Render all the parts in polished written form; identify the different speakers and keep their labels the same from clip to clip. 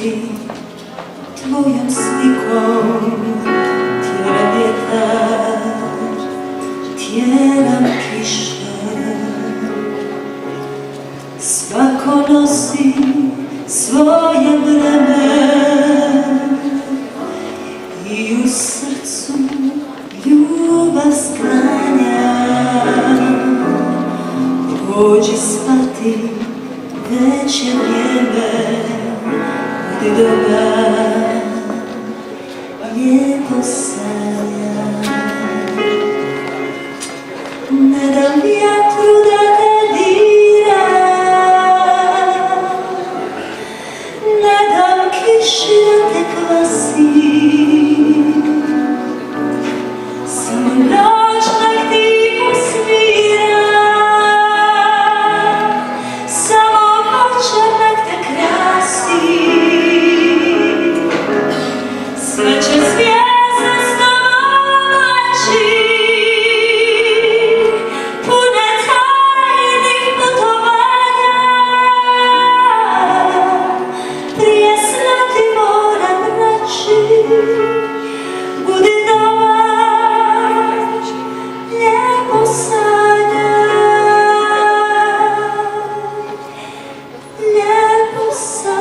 Speaker 1: sanjati tvojom slikom. Tjera vjetar, tjera kiša, svako nosi svoje vreme i u srcu ljubav sklanja. Pođi shvati, već je vrijeme, budi dobar, lijepo sanjaj. Ne dam vjetru da te dira, ne dam kiši da te kvasi, samo noć nek ti posmira, samo večer nek te krasi. Sve će zvijezde s tobom leći, pune tajnih putovanja. Prije sna ti moram reći, budi dobar, lijepo sanjaj, lijepo sanjaj.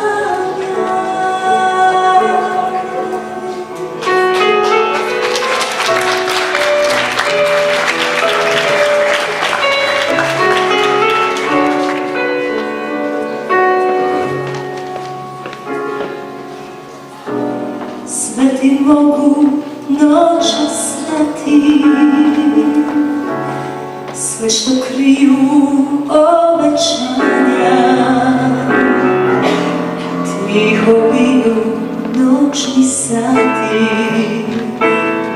Speaker 1: Sve ti mogu noćas dati, sve što kriju obećanja. Tiho biju noćni sati,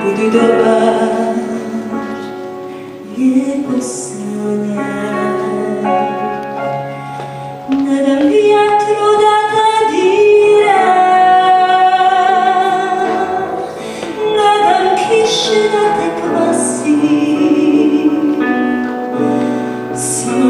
Speaker 1: budi dobar, lijepo sanjaj. Ne dam vjetru da te dira, ne dam kiši da te kvasi, samo